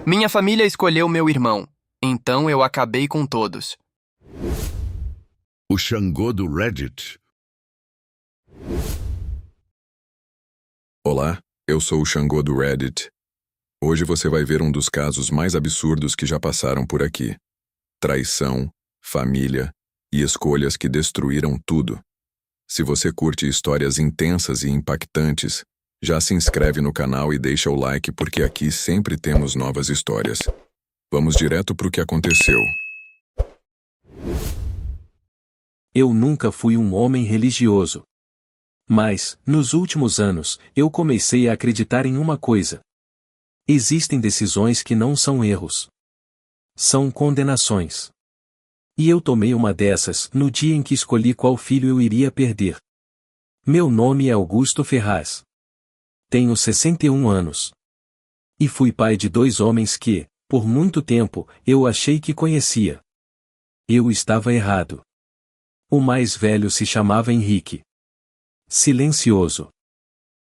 Minha família escolheu meu irmão, então eu acabei com todos. O Xangô do Reddit. Olá, eu sou o Xangô do Reddit. Hoje você vai ver um dos casos mais absurdos que já passaram por aqui. Traição, família e escolhas que destruíram tudo. Se você curte histórias intensas e impactantes, já se inscreve no canal e deixa o like porque aqui sempre temos novas histórias. Vamos direto pro que aconteceu. Eu nunca fui um homem religioso. Mas, nos últimos anos, eu comecei a acreditar em uma coisa. Existem decisões que não são erros. São condenações. E eu tomei uma dessas no dia em que escolhi qual filho eu iria perder. Meu nome é Augusto Ferraz. Tenho 61 anos. E fui pai de 2 homens que, por muito tempo, eu achei que conhecia. Eu estava errado. O mais velho se chamava Henrique. Silencioso.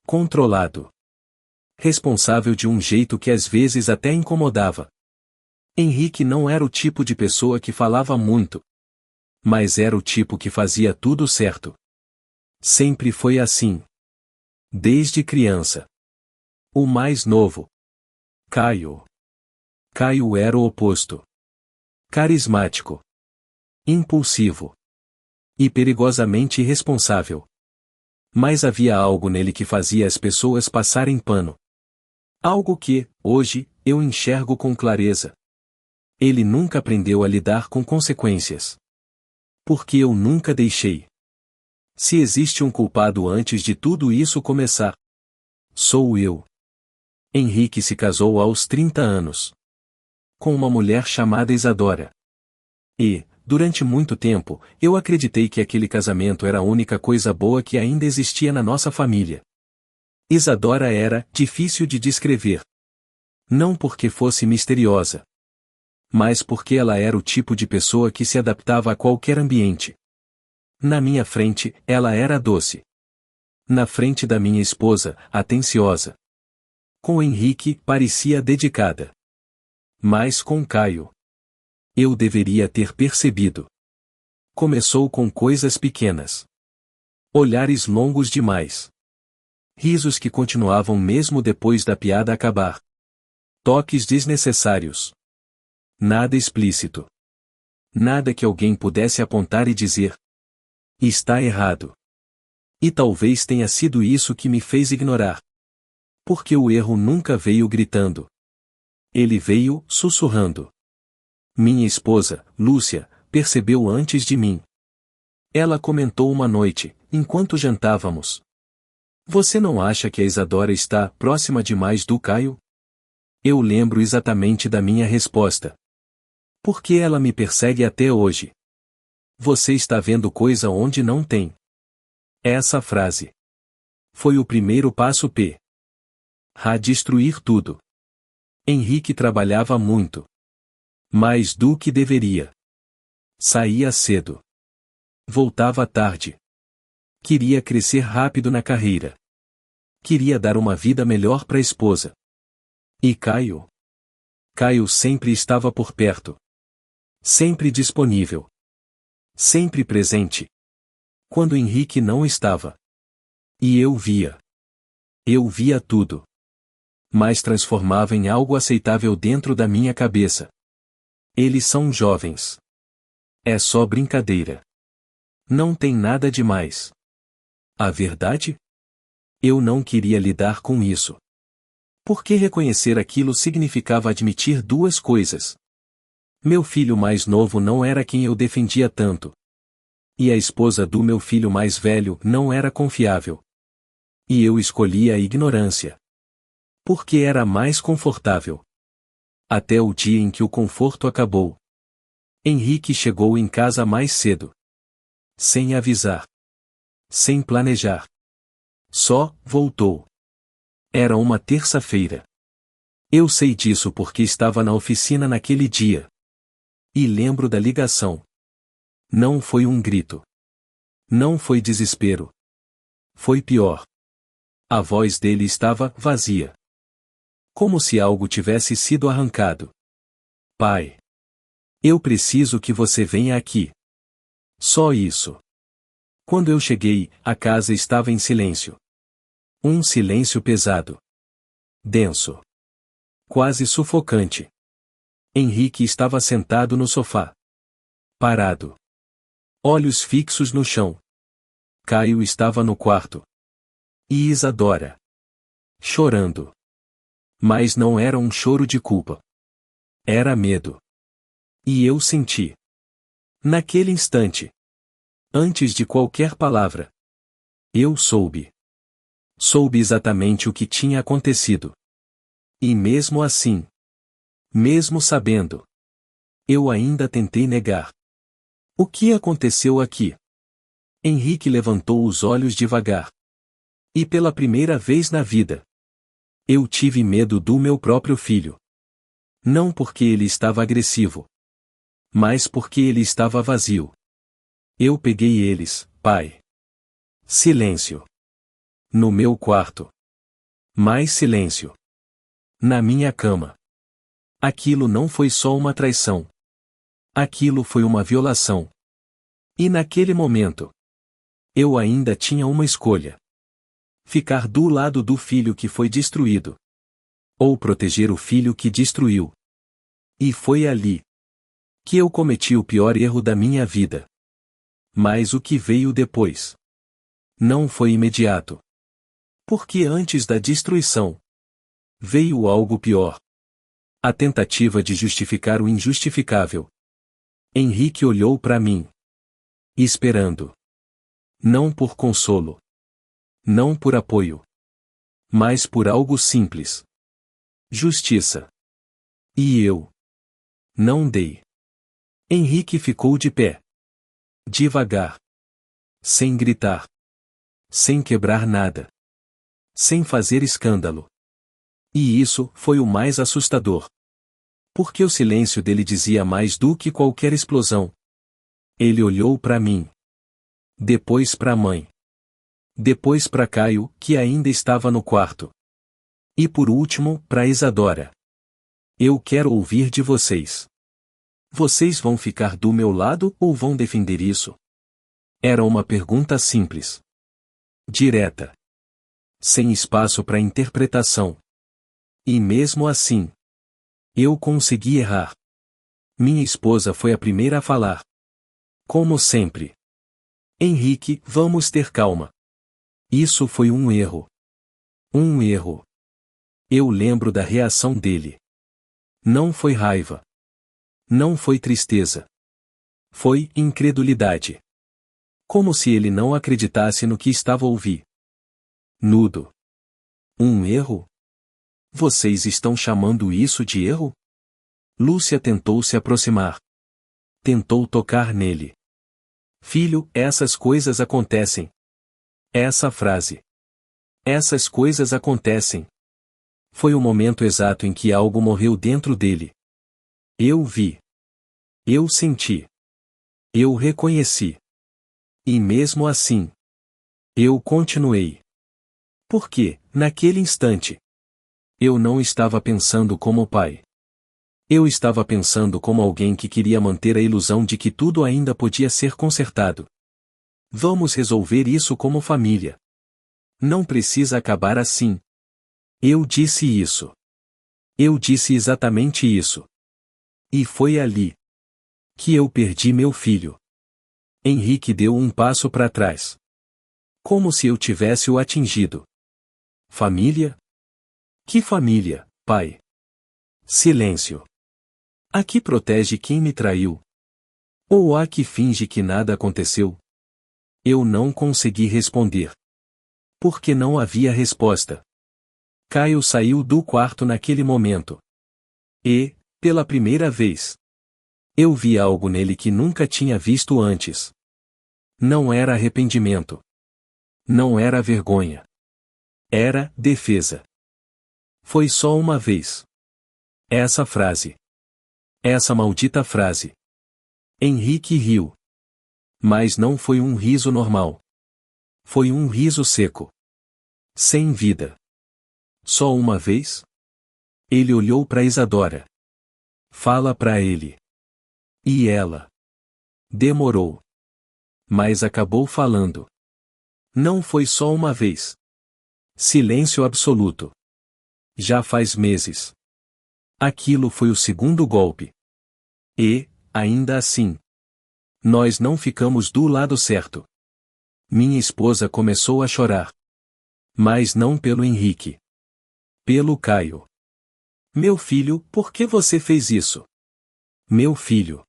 Controlado. Responsável de um jeito que às vezes até incomodava. Henrique não era o tipo de pessoa que falava muito. Mas era o tipo que fazia tudo certo. Sempre foi assim. Desde criança. O mais novo. Caio. Caio era o oposto. Carismático. Impulsivo. E perigosamente irresponsável. Mas havia algo nele que fazia as pessoas passarem pano. Algo que, hoje, eu enxergo com clareza. Ele nunca aprendeu a lidar com consequências. Porque eu nunca deixei. Se existe um culpado antes de tudo isso começar, sou eu. Henrique se casou aos 30 anos. Com uma mulher chamada Isadora. E, durante muito tempo, eu acreditei que aquele casamento era a única coisa boa que ainda existia na nossa família. Isadora era difícil de descrever. Não porque fosse misteriosa. Mas porque ela era o tipo de pessoa que se adaptava a qualquer ambiente. Na minha frente, ela era doce. Na frente da minha esposa, atenciosa. Com Henrique, parecia dedicada. Mas com Caio. Eu deveria ter percebido. Começou com coisas pequenas. Olhares longos demais. Risos que continuavam mesmo depois da piada acabar. Toques desnecessários. Nada explícito. Nada que alguém pudesse apontar e dizer: está errado. E talvez tenha sido isso que me fez ignorar. Porque o erro nunca veio gritando. Ele veio sussurrando. Minha esposa, Lúcia, percebeu antes de mim. Ela comentou uma noite, enquanto jantávamos. Você não acha que a Isadora está próxima demais do Caio? Eu lembro exatamente da minha resposta. Porque ela me persegue até hoje. Você está vendo coisa onde não tem. Essa frase. Foi o primeiro passo P. A destruir tudo. Henrique trabalhava muito. Mais do que deveria. Saía cedo. Voltava tarde. Queria crescer rápido na carreira. Queria dar uma vida melhor para a esposa. E Caio? Caio sempre estava por perto. Sempre disponível. Sempre presente. Quando Henrique não estava. E eu via. Eu via tudo. Mas transformava em algo aceitável dentro da minha cabeça. Eles são jovens. É só brincadeira. Não tem nada demais. A verdade? Eu não queria lidar com isso. Porque reconhecer aquilo significava admitir 2 coisas. Meu filho mais novo não era quem eu defendia tanto. E a esposa do meu filho mais velho não era confiável. E eu escolhi a ignorância. Porque era mais confortável. Até o dia em que o conforto acabou. Henrique chegou em casa mais cedo. Sem avisar. Sem planejar. Só voltou. Era uma terça-feira. Eu sei disso porque estava na oficina naquele dia. E lembro da ligação. Não foi um grito. Não foi desespero. Foi pior. A voz dele estava vazia. Como se algo tivesse sido arrancado. Pai. Eu preciso que você venha aqui. Só isso. Quando eu cheguei, a casa estava em silêncio. Um silêncio pesado. Denso. Quase sufocante. Henrique estava sentado no sofá. Parado. Olhos fixos no chão. Caio estava no quarto. E Isadora. Chorando. Mas não era um choro de culpa. Era medo. E eu senti. Naquele instante. Antes de qualquer palavra. Eu soube. Soube exatamente o que tinha acontecido. E mesmo assim. Mesmo sabendo. Eu ainda tentei negar. O que aconteceu aqui? Henrique levantou os olhos devagar. E pela primeira vez na vida. Eu tive medo do meu próprio filho. Não porque ele estava agressivo. Mas porque ele estava vazio. Eu peguei eles, pai. Silêncio. No meu quarto. Mais silêncio. Na minha cama. Aquilo não foi só uma traição. Aquilo foi uma violação. E naquele momento. Eu ainda tinha uma escolha. Ficar do lado do filho que foi destruído. Ou proteger o filho que destruiu. E foi ali. Que eu cometi o pior erro da minha vida. Mas o que veio depois? Não foi imediato. Porque antes da destruição. Veio algo pior. A tentativa de justificar o injustificável. Henrique olhou para mim. Esperando. Não por consolo. Não por apoio. Mas por algo simples. Justiça. E eu. Não dei. Henrique ficou de pé. Devagar. Sem gritar. Sem quebrar nada. Sem fazer escândalo. E isso foi o mais assustador. Porque o silêncio dele dizia mais do que qualquer explosão. Ele olhou para mim. Depois para a mãe. Depois para Caio, que ainda estava no quarto. E por último, para Isadora. Eu quero ouvir de vocês. Vocês vão ficar do meu lado ou vão defender isso? Era uma pergunta simples. Direta. Sem espaço para interpretação. E mesmo assim. Eu consegui errar. Minha esposa foi a primeira a falar. Como sempre. Henrique, vamos ter calma. Isso foi um erro. Um erro. Eu lembro da reação dele. Não foi raiva. Não foi tristeza. Foi incredulidade. Como se ele não acreditasse no que estava ouvindo. Nudo. Um erro? Vocês estão chamando isso de erro? Lúcia tentou se aproximar. Tentou tocar nele. Filho, essas coisas acontecem. Essa frase. Essas coisas acontecem. Foi o momento exato em que algo morreu dentro dele. Eu vi. Eu senti. Eu reconheci. E mesmo assim. Eu continuei. Porque, naquele instante. Eu não estava pensando como pai. Eu estava pensando como alguém que queria manter a ilusão de que tudo ainda podia ser consertado. Vamos resolver isso como família. Não precisa acabar assim. Eu disse isso. Eu disse exatamente isso. E foi ali que eu perdi meu filho. Henrique deu um passo para trás. Como se eu tivesse o atingido. Família? Que família, pai? Silêncio. A que protege quem me traiu? Ou a que finge que nada aconteceu? Eu não consegui responder. Porque não havia resposta. Caio saiu do quarto naquele momento. E, pela primeira vez, eu vi algo nele que nunca tinha visto antes. Não era arrependimento. Não era vergonha. Era defesa. Foi só uma vez. Essa frase. Essa maldita frase. Henrique riu. Mas não foi um riso normal. Foi um riso seco. Sem vida. Só uma vez? Ele olhou para Isadora. Fala para ele. E ela? Demorou. Mas acabou falando. Não foi só uma vez. Silêncio absoluto. Já faz meses. Aquilo foi o segundo golpe. E, ainda assim, nós não ficamos do lado certo. Minha esposa começou a chorar. Mas não pelo Henrique. Pelo Caio. Meu filho, por que você fez isso? Meu filho.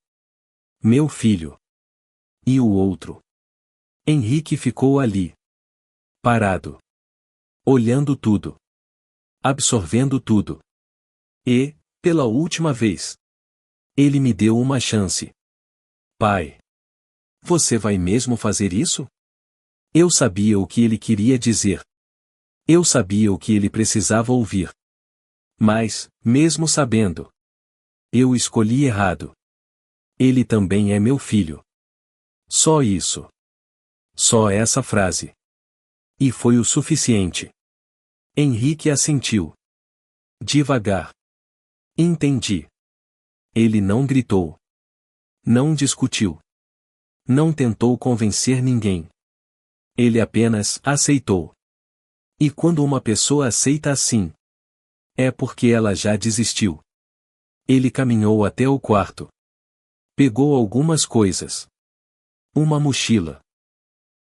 Meu filho. E o outro? Henrique ficou ali. Parado. Olhando tudo. Absorvendo tudo. E, pela última vez, ele me deu uma chance. Pai. Você vai mesmo fazer isso? Eu sabia o que ele queria dizer. Eu sabia o que ele precisava ouvir. Mas, mesmo sabendo, eu escolhi errado. Ele também é meu filho. Só isso. Só essa frase. E foi o suficiente. Henrique assentiu. Devagar. Entendi. Ele não gritou. Não discutiu. Não tentou convencer ninguém. Ele apenas aceitou. E quando uma pessoa aceita assim, é porque ela já desistiu. Ele caminhou até o quarto. Pegou algumas coisas. Uma mochila.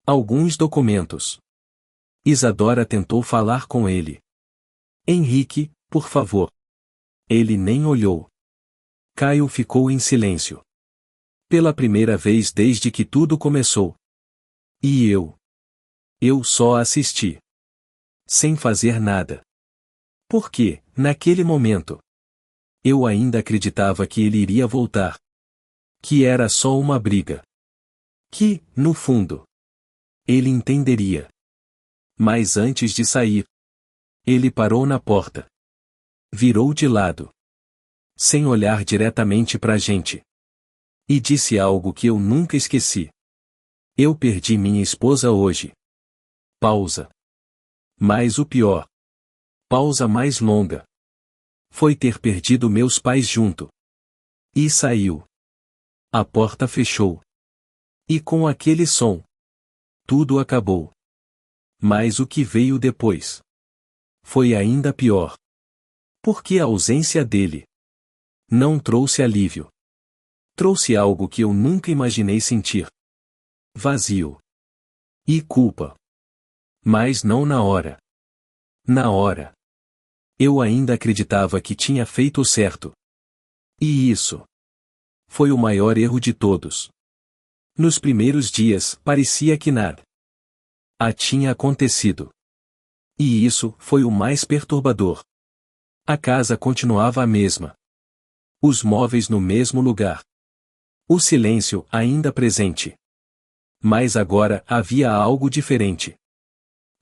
Alguns documentos. Isadora tentou falar com ele. Henrique, por favor. Ele nem olhou. Caio ficou em silêncio. Pela primeira vez desde que tudo começou. E eu? Eu só assisti. Sem fazer nada. Porque, naquele momento, eu ainda acreditava que ele iria voltar. Que era só uma briga. Que, no fundo, ele entenderia. Mas antes de sair, ele parou na porta. Virou de lado. Sem olhar diretamente pra gente. E disse algo que eu nunca esqueci. Eu perdi minha esposa hoje. Pausa. Mas o pior. Pausa mais longa. Foi ter perdido meus pais junto. E saiu. A porta fechou. E com aquele som, tudo acabou. Mas o que veio depois foi ainda pior. Porque a ausência dele não trouxe alívio. Trouxe algo que eu nunca imaginei sentir. Vazio. E culpa. Mas não na hora. Na hora. Eu ainda acreditava que tinha feito o certo. E isso foi o maior erro de todos. Nos primeiros dias, parecia que nada tinha acontecido. E isso foi o mais perturbador. A casa continuava a mesma. Os móveis no mesmo lugar. O silêncio ainda presente. Mas agora havia algo diferente.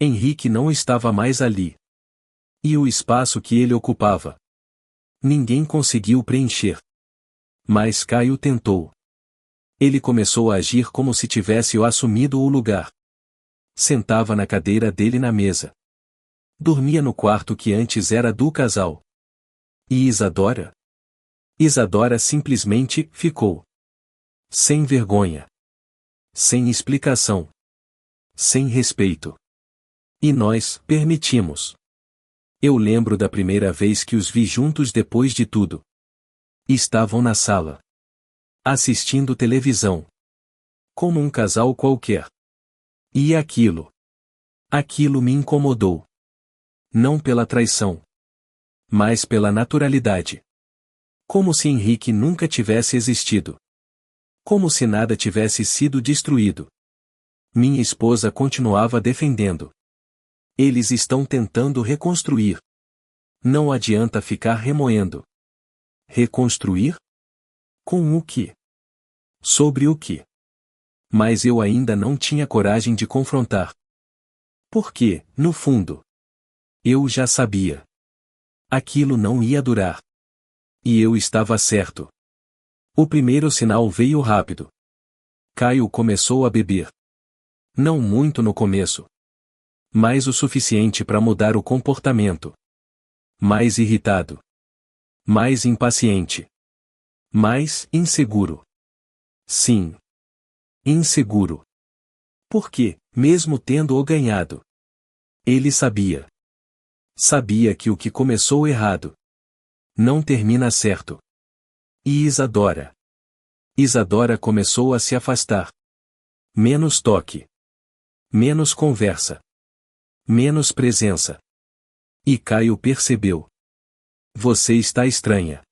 Henrique não estava mais ali. E o espaço que ele ocupava, ninguém conseguiu preencher. Mas Caio tentou. Ele começou a agir como se tivesse assumido o lugar. Sentava na cadeira dele na mesa. Dormia no quarto que antes era do casal. E Isadora? Isadora simplesmente ficou. Sem vergonha. Sem explicação. Sem respeito. E nós permitimos. Eu lembro da primeira vez que os vi juntos depois de tudo. Estavam na sala. Assistindo televisão. Como um casal qualquer. E aquilo. Aquilo me incomodou. Não pela traição. Mas pela naturalidade. Como se Henrique nunca tivesse existido. Como se nada tivesse sido destruído. Minha esposa continuava defendendo. Eles estão tentando reconstruir. Não adianta ficar remoendo. Reconstruir? Com o quê? Sobre o quê? Mas eu ainda não tinha coragem de confrontar. Porque, no fundo, eu já sabia. Aquilo não ia durar. E eu estava certo. O primeiro sinal veio rápido. Caio começou a beber. Não muito no começo. Mas o suficiente para mudar o comportamento. Mais irritado. Mais impaciente. Mais inseguro. Sim. Inseguro. Porque, mesmo tendo-o ganhado, ele sabia. Sabia que o que começou errado não termina certo. E Isadora. Isadora começou a se afastar. Menos toque. Menos conversa. Menos presença. E Caio percebeu. Você está estranha.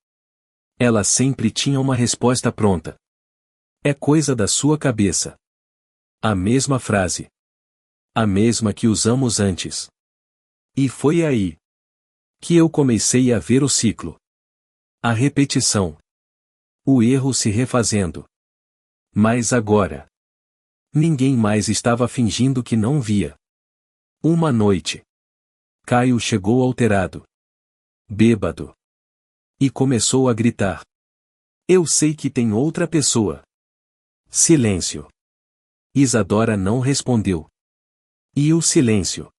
Ela sempre tinha uma resposta pronta. É coisa da sua cabeça. A mesma frase. A mesma que usamos antes. E foi aí que eu comecei a ver o ciclo. A repetição. O erro se refazendo. Mas agora. Ninguém mais estava fingindo que não via. Uma noite. Caio chegou alterado. Bêbado. E começou a gritar. Eu sei que tem outra pessoa. Silêncio. Isadora não respondeu. E o silêncio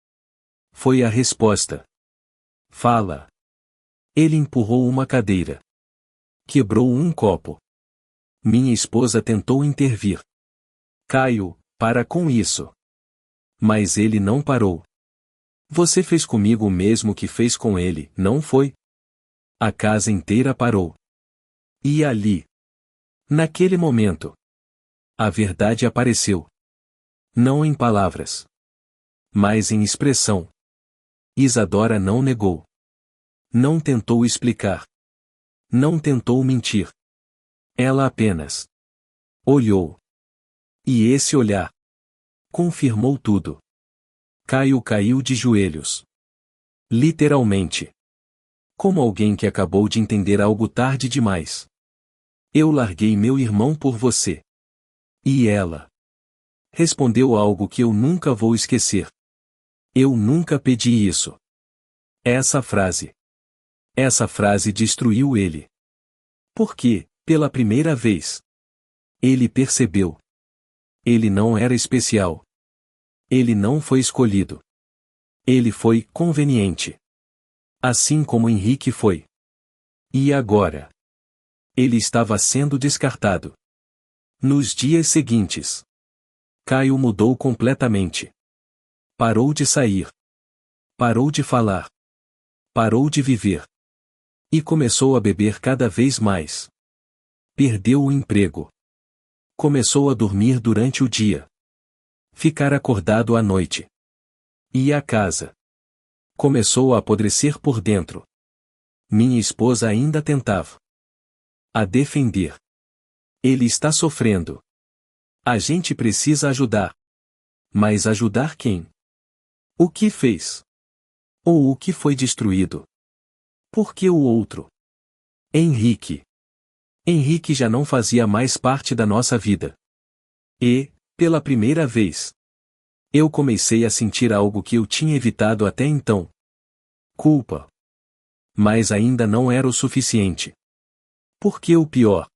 foi a resposta. Fala. Ele empurrou uma cadeira. Quebrou um copo. Minha esposa tentou intervir. Caio, para com isso. Mas ele não parou. Você fez comigo o mesmo que fez com ele, não foi? A casa inteira parou. E ali, naquele momento, a verdade apareceu. Não em palavras, mas em expressão. Isadora não negou. Não tentou explicar. Não tentou mentir. Ela apenas olhou. E esse olhar confirmou tudo. Caio caiu de joelhos. Literalmente. Como alguém que acabou de entender algo tarde demais. Eu larguei meu irmão por você. E ela respondeu algo que eu nunca vou esquecer. Eu nunca pedi isso. Essa frase destruiu ele. Porque, pela primeira vez, ele percebeu. Ele não era especial. Ele não foi escolhido. Ele foi conveniente. Assim como Henrique foi. E agora? Ele estava sendo descartado. Nos dias seguintes, Caio mudou completamente. Parou de sair. Parou de falar. Parou de viver. E começou a beber cada vez mais. Perdeu o emprego. Começou a dormir durante o dia. Ficar acordado à noite. E a casa começou a apodrecer por dentro. Minha esposa ainda tentava a defender. Ele está sofrendo. A gente precisa ajudar. Mas ajudar quem? O que fez? Ou o que foi destruído? Por que o outro? Henrique. Henrique já não fazia mais parte da nossa vida. E, pela primeira vez, eu comecei a sentir algo que eu tinha evitado até então. Culpa. Mas ainda não era o suficiente. Porque o pior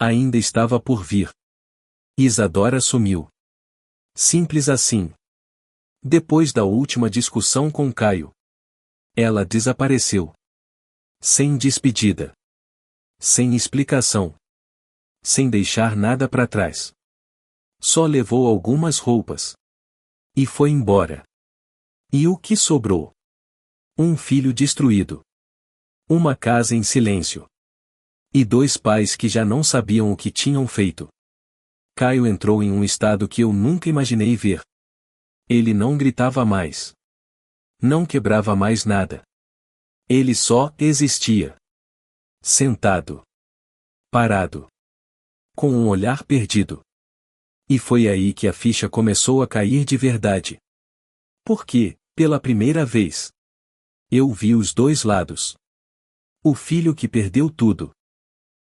ainda estava por vir. Isadora sumiu. Simples assim. Depois da última discussão com Caio, ela desapareceu. Sem despedida. Sem explicação. Sem deixar nada para trás. Só levou algumas roupas. E foi embora. E o que sobrou? Um filho destruído. Uma casa em silêncio. E dois pais que já não sabiam o que tinham feito. Caio entrou em um estado que eu nunca imaginei ver. Ele não gritava mais. Não quebrava mais nada. Ele só existia. Sentado. Parado. Com um olhar perdido. E foi aí que a ficha começou a cair de verdade. Porque, pela primeira vez, eu vi os dois lados. O filho que perdeu tudo.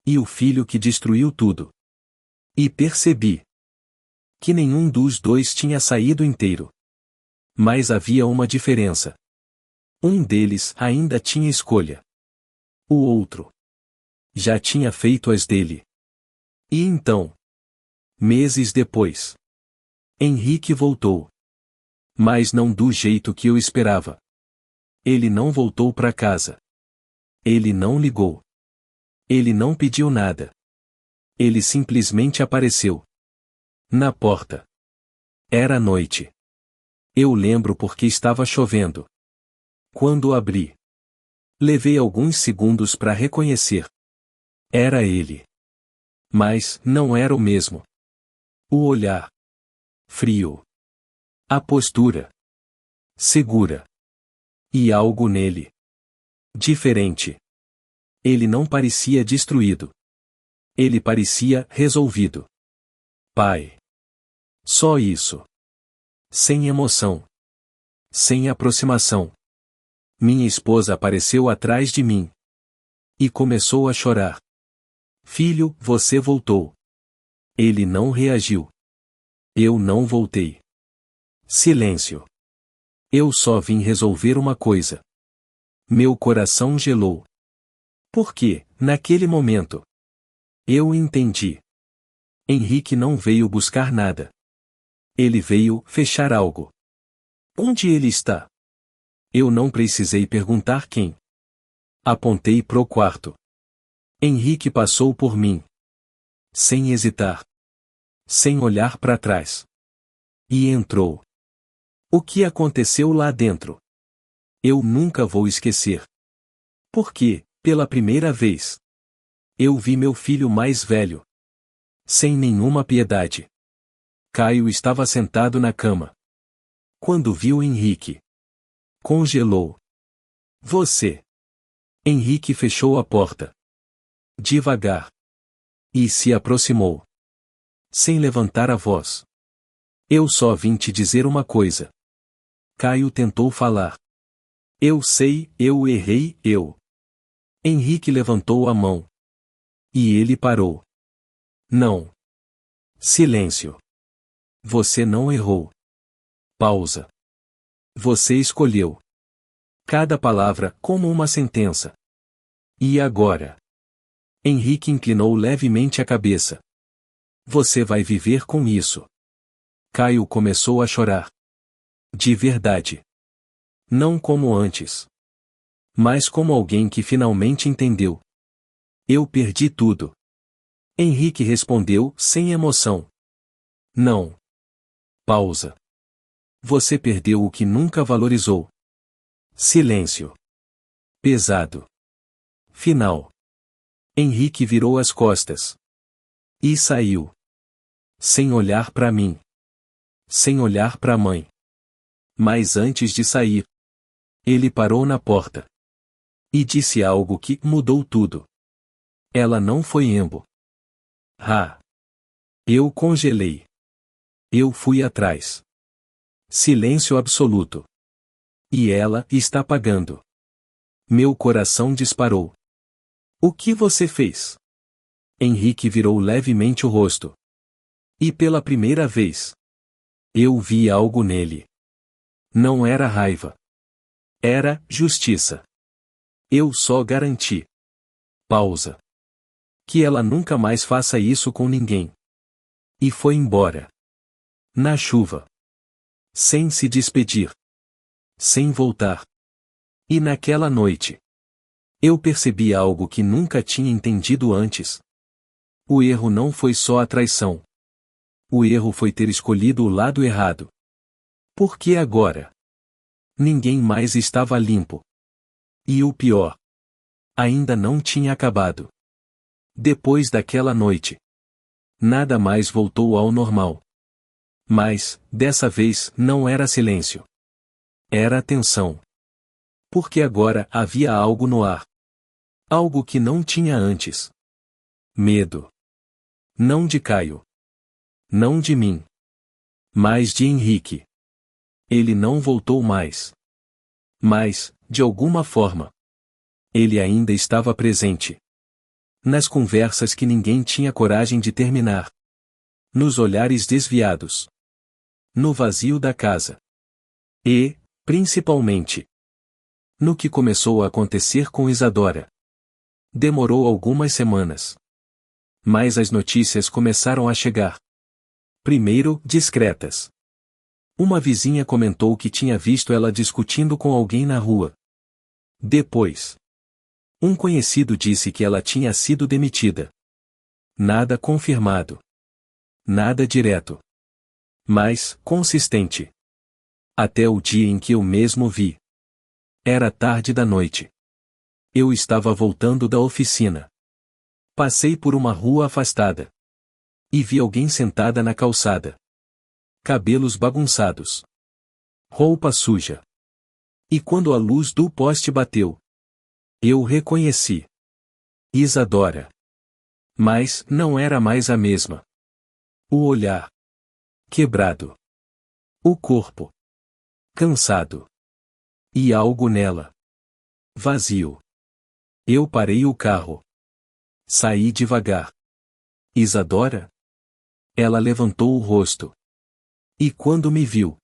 E o filho que destruiu tudo. E percebi que nenhum dos dois tinha saído inteiro. Mas havia uma diferença. Um deles ainda tinha escolha. O outro já tinha feito as dele. E então, meses depois, Henrique voltou. Mas não do jeito que eu esperava. Ele não voltou para casa. Ele não ligou. Ele não pediu nada. Ele simplesmente apareceu. Na porta. Era noite. Eu lembro porque estava chovendo. Quando abri, levei alguns segundos para reconhecer. Era ele. Mas não era o mesmo. O olhar. Frio. A postura. Segura. E algo nele. Diferente. Ele não parecia destruído. Ele parecia resolvido. Pai. Só isso. Sem emoção. Sem aproximação. Minha esposa apareceu atrás de mim. E começou a chorar. Filho, você voltou. Ele não reagiu. Eu não voltei. Silêncio. Eu só vim resolver uma coisa. Meu coração gelou. Porque, naquele momento, eu entendi. Henrique não veio buscar nada. Ele veio fechar algo. Onde ele está? Eu não precisei perguntar quem. Apontei pro quarto. Henrique passou por mim. Sem hesitar. Sem olhar para trás. E entrou. O que aconteceu lá dentro? Eu nunca vou esquecer. Porque, pela primeira vez, eu vi meu filho mais velho. Sem nenhuma piedade. Caio estava sentado na cama. Quando viu Henrique, congelou. Você. Henrique fechou a porta. Devagar. E se aproximou. Sem levantar a voz. Eu só vim te dizer uma coisa. Caio tentou falar. Eu sei, eu errei, eu. Henrique levantou a mão. E ele parou. Não. Silêncio. Você não errou. Pausa. Você escolheu. Cada palavra como uma sentença. E agora? Henrique inclinou levemente a cabeça. Você vai viver com isso. Caio começou a chorar. De verdade. Não como antes. Mas como alguém que finalmente entendeu. Eu perdi tudo. Henrique respondeu sem emoção. Não. Pausa. Você perdeu o que nunca valorizou. Silêncio. Pesado. Final. Henrique virou as costas. E saiu. Sem olhar para mim. Sem olhar para a mãe. Mas antes de sair, ele parou na porta. E disse algo que mudou tudo. Ela não foi Embo. Eu congelei. Eu fui atrás. Silêncio absoluto. E ela está pagando. Meu coração disparou. O que você fez? Henrique virou levemente o rosto. E pela primeira vez, eu vi algo nele. Não era raiva. Era justiça. Eu só garanti. Pausa. Que ela nunca mais faça isso com ninguém. E foi embora. Na chuva. Sem se despedir. Sem voltar. E naquela noite, eu percebi algo que nunca tinha entendido antes. O erro não foi só a traição. O erro foi ter escolhido o lado errado. Porque agora, ninguém mais estava limpo. E o pior, ainda não tinha acabado. Depois daquela noite, nada mais voltou ao normal. Mas, dessa vez, não era silêncio. Era tensão. Porque agora havia algo no ar. Algo que não tinha antes. Medo. Não de Caio. Não de mim. Mas de Henrique. Ele não voltou mais. Mas, de alguma forma, ele ainda estava presente. Nas conversas que ninguém tinha coragem de terminar. Nos olhares desviados. No vazio da casa. E, principalmente, no que começou a acontecer com Isadora. Demorou algumas semanas. Mas as notícias começaram a chegar. Primeiro, discretas. Uma vizinha comentou que tinha visto ela discutindo com alguém na rua. Depois, Um conhecido disse que ela tinha sido demitida. Nada confirmado. Nada direto. Mas, consistente. Até o dia em que eu mesmo vi. Era tarde da noite. Eu estava voltando da oficina. Passei por uma rua afastada. E vi alguém sentada na calçada. Cabelos bagunçados. Roupa suja. E quando a luz do poste bateu, eu reconheci. Isadora. Mas não era mais a mesma. O olhar. Quebrado. O corpo. Cansado. E algo nela. Vazio. Eu parei o carro. Saí devagar. Isadora? Ela levantou o rosto. E quando me viu,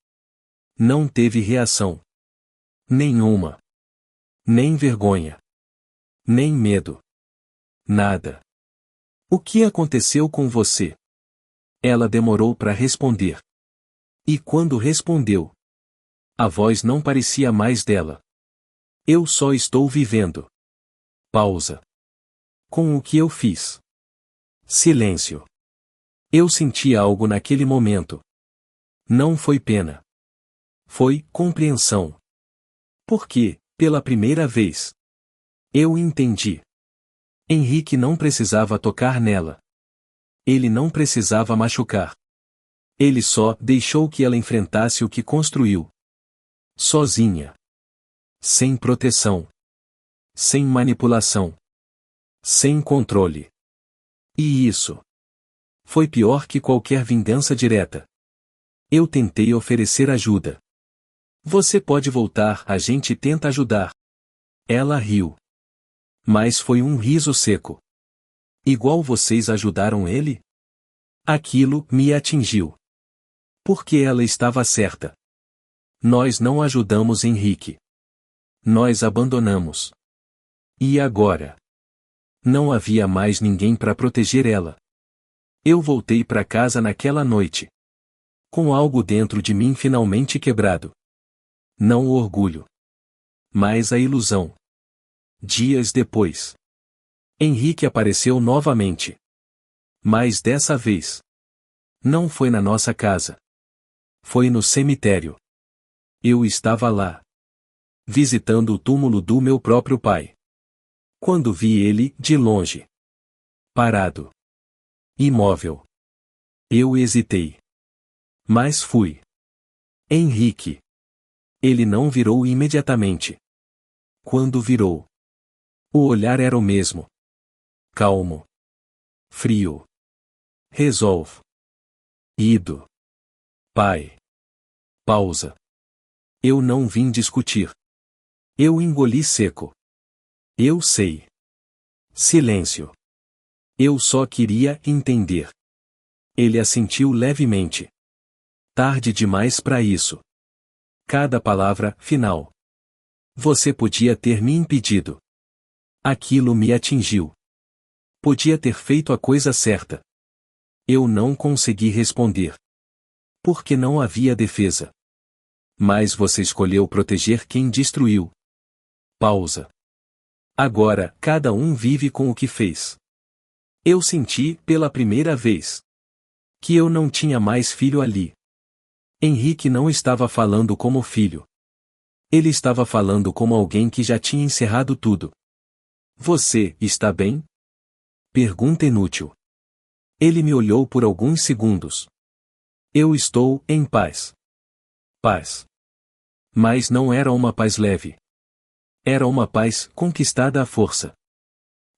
não teve reação. Nenhuma. Nem vergonha. Nem medo. Nada. O que aconteceu com você? Ela demorou para responder. E quando respondeu, a voz não parecia mais dela. Eu só estou vivendo. Pausa. Com o que eu fiz? Silêncio. Eu senti algo naquele momento. Não foi pena. Foi compreensão. Porque, pela primeira vez, eu entendi. Henrique não precisava tocar nela. Ele não precisava machucar. Ele só deixou que ela enfrentasse o que construiu. Sozinha. Sem proteção. Sem manipulação. Sem controle. E isso foi pior que qualquer vingança direta. Eu tentei oferecer ajuda. Você pode voltar, a gente tenta ajudar. Ela riu. Mas foi um riso seco. Igual vocês ajudaram ele? Aquilo me atingiu. Porque ela estava certa. Nós não ajudamos Henrique. Nós abandonamos. E agora? Não havia mais ninguém para proteger ela. Eu voltei para casa naquela noite. Com algo dentro de mim finalmente quebrado. Não o orgulho. Mas a ilusão. Dias depois, Henrique apareceu novamente. Mas dessa vez, não foi na nossa casa. Foi no cemitério. Eu estava lá, visitando o túmulo do meu próprio pai. Quando vi ele, de longe, parado, imóvel, eu hesitei. Mas fui. Henrique. Ele não virou imediatamente. Quando virou, o olhar era o mesmo. Calmo. Frio. Resolve. Ido. Pai. Pausa. Eu não vim discutir. Eu engoli seco. Eu sei. Silêncio. Eu só queria entender. Ele assentiu levemente. Tarde demais para isso. Cada palavra, final. Você podia ter me impedido. Aquilo me atingiu. Podia ter feito a coisa certa. Eu não consegui responder. Porque não havia defesa. Mas você escolheu proteger quem destruiu. Pausa. Agora, cada um vive com o que fez. Eu senti, pela primeira vez, que eu não tinha mais filho ali. Henrique não estava falando como filho. Ele estava falando como alguém que já tinha encerrado tudo. Você está bem? Pergunta inútil. Ele me olhou por alguns segundos. Eu estou em paz. Paz. Mas não era uma paz leve. Era uma paz conquistada à força.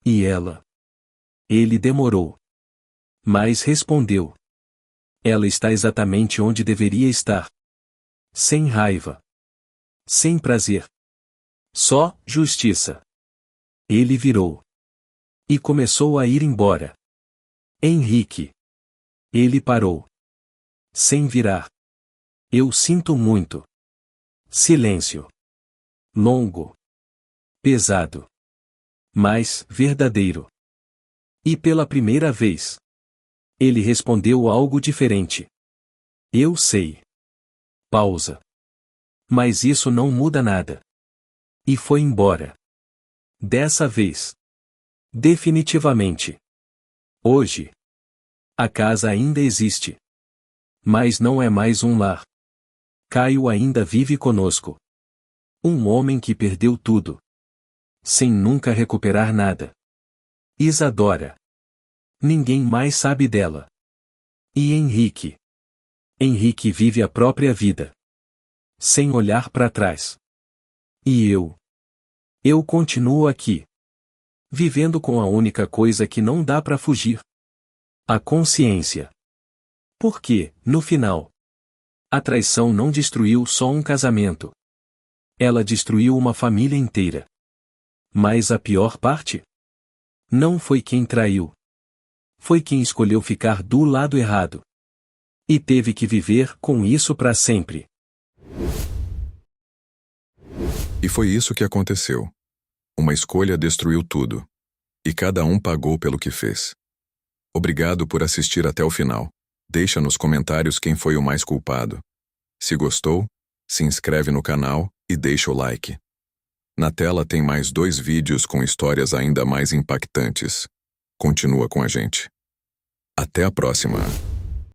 E ela? Ele demorou. Mas respondeu. Ela está exatamente onde deveria estar. Sem raiva. Sem prazer. Só justiça. Ele virou. E começou a ir embora. Henrique. Ele parou. Sem virar. Eu sinto muito. Silêncio. Longo. Pesado. Mas verdadeiro. E pela primeira vez, ele respondeu algo diferente. Eu sei. Pausa. Mas isso não muda nada. E foi embora. Dessa vez. Definitivamente. Hoje. A casa ainda existe. Mas não é mais um lar. Caio ainda vive conosco. Um homem que perdeu tudo. Sem nunca recuperar nada. Isadora. Ninguém mais sabe dela. E Henrique. Henrique vive a própria vida. Sem olhar para trás. E eu? Eu continuo aqui. Vivendo com a única coisa que não dá para fugir. A consciência. Porque, no final, a traição não destruiu só um casamento. Ela destruiu uma família inteira. Mas a pior parte? Não foi quem traiu. Foi quem escolheu ficar do lado errado. E teve que viver com isso para sempre. E foi isso que aconteceu. Uma escolha destruiu tudo. E cada um pagou pelo que fez. Obrigado por assistir até o final. Deixa nos comentários quem foi o mais culpado. Se gostou, se inscreve no canal e deixa o like. Na tela tem mais 2 vídeos com histórias ainda mais impactantes. Continua com a gente. Até a próxima!